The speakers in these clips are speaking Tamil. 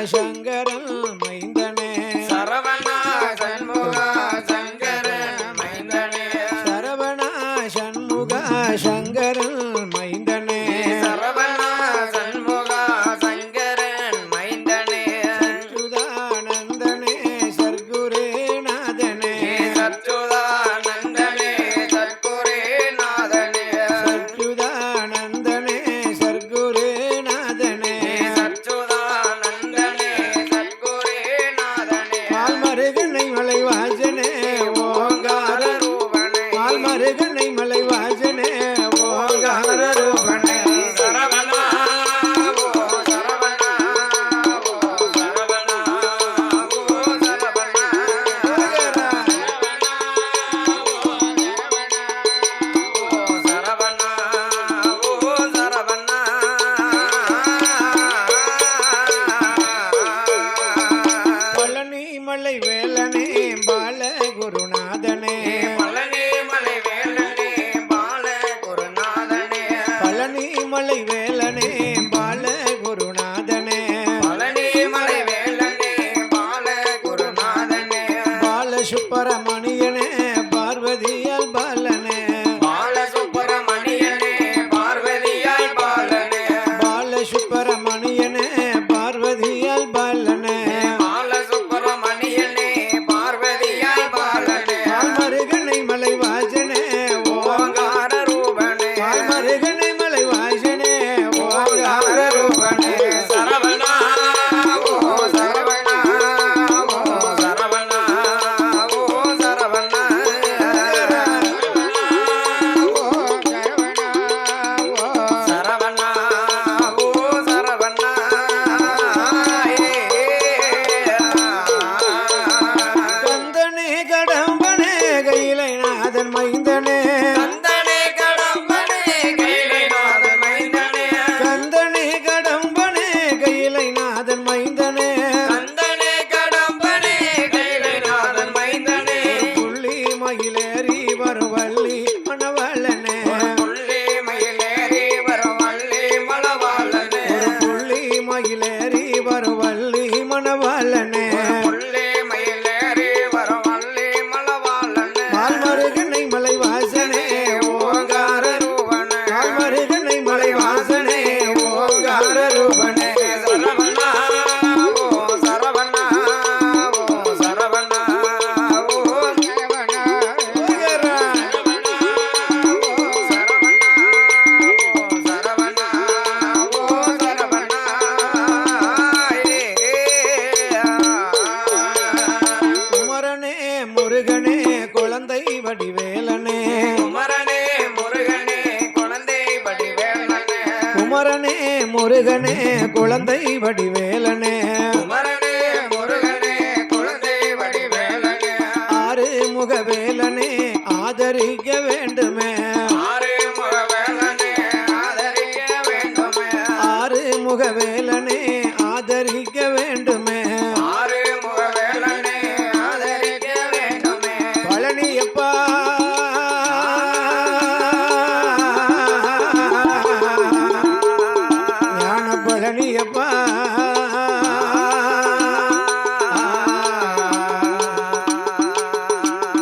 சங்கரன் மைந்தனே சரவணா சண்முகா சங்கரன் மைந்தனே சரவணா சண்முகா சங்கரன் மைந்தனே சரவணா சண்முகா சங்கரன் மைந்தனே சச்சுதானந்தனே சர்க்குரே நாதனே சச்சுதானந்தனே சர்க்குரே நாதனே சச்சுதானந்தனே சர்க்குரே நாதனே சச்சுதானந்தனே சர்க்குரே நாதனே மால்மருகனை மலைவாசனே ஓங்கார ரூபனே மால்மருகனை மலைவாசனே ஓங்கார ரூபனே சரவணா ஓ சரவணா ஓ சரவணா ஓ சரவணா சரவணா ஓ சரவணா பழனி மலை வேலனே பால குருநாதனே பழனி மலை வேலனே பால குருநாதனே பழனி மலை வேலனே பால குருநாதனே பழனி மலை வேலனே பால குருநாதனே பால சுப்பிரமணியனே பார்வதியால் பாலனே பால சுப்பிரமணியனே பார்வதியாய் பாலனே பால சுப்பிரமணியனே பார்வதியால் பாலனே பால சுப்பிரமணியனே பார்வதியாய் பாலனே மால்மருகனை மலைவாசனே ஓங்கார ரூபனே மால்மருகனை மலைவாசனே ஓங்கார ரூபனே சரவணா ஓ சரவணா ஓ சரவணா ஓ சரவணா சரவணா ஓ சரவணா கந்தனே கடம்பனே கையிலை நாதன் மைந்தனே கந்தனே கடம்பனே கைலைநாதன் மைந்தனே கந்தனே கடம்பனே கையிலை நாதன் மைந்தனே கந்தனே கடம்பனே கைலைநாதன் மைந்தனே புள்ளி மயிலேறி வருவள்ளி மணவாளனே புள்ளி மயிலேறி வரும் வள்ளி மலவாளனே புள்ளி மயிலேறி வருவள்ளி மணவாளனே புள்ளி மயிலேறி வரும் வள்ளி மலவாளனே மால்மருகனை மலைவாசனே ஓங்கார ரூபனே மால்மருகனை மலைவாசனே ஓங்கார ரூபனே சரவணா ஓ சரவணா ஓ சரவணா ஓ சரவணா ஓகேரா. குமரனே முருகனே குழந்தை வடிவேலனே குமரனே முருகனே குழந்தை வடிவேலனே குமரனே முருகனே குழந்தை வடிவேலனே குமரனே முருகனே குழந்தை வடிவேலனே ஆறு முகவேலனே ஆதரிக்க வேண்டுமே ஆறு முகவேலனே ஆதரிக்க வேண்டுமே ஆறு முகவேலனே ஆதரிக்க வேண்டுமே ஆறு முகவேலனே ஆதரிக்க வேண்டுமே பழனியப்பா ஞான பழனியப்பா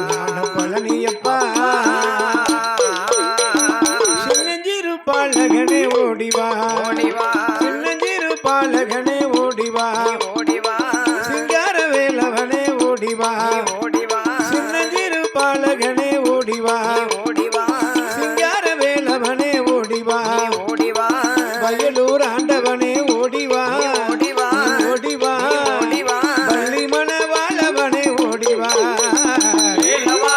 ஞான பழனியப்பா சின்னஞ்சிறு பாலகனே ஓடிவா ஓடிவா சின்னஞ்சிறு பாலகனே ஓடிவா ஓடிவா சிங்கார வேலவனே ஓடிவா ஓடிவா சின்னஞ்சிறு பாலகனே ஓடிவா ஓடிவா சிங்கார வேலவனே ஓடிவா ஓடிவா வயலூர் ஆண்டவனே ஓடிவா ஓடிவா ஓடிவா ஓடிவா பள்ளி மணவாளவனே ஓடிவா வேலவா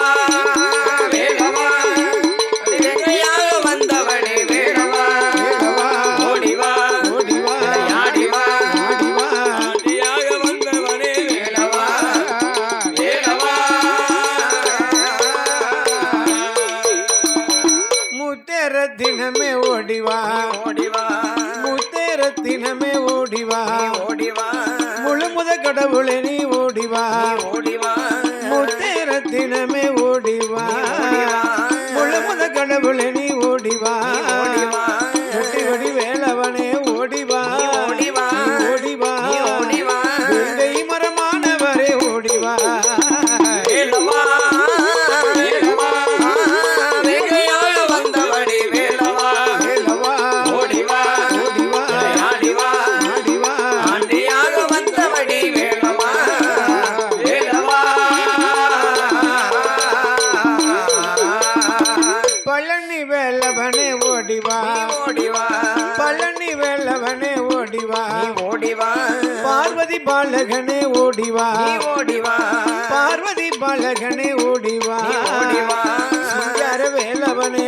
வேலவா அதிவேகையாக வந்தவனே வேலவா வேலவா, ஓடிவா ஓடிவா ஆடிவா ஆடிவா ஆடியாக வந்தவனே வேலவா வேலவா முத்தேரத்தினமே ஓடிவா ஓடிவா முத்தேரத்தினமே ஓடிவா ஓடிவா முழுமுத கடவுளே நீ ஓடிவா ஓடிவா முத்தேரத்தினமே ஓடிவா ஓடிவா. முழுமுத கடவுளே நீ ஓடிவா ஓடிவா முட்டி வடி வேலவனே ஓடிவா ஓடிவா ஓடிவா ஓடிவா பார்வதி பாலகனே ஓடிவா நீ ஓடிவா பார்வதி பாலகனே ஓடிவா நீ ஓடிவா சிங்கார வேலவனே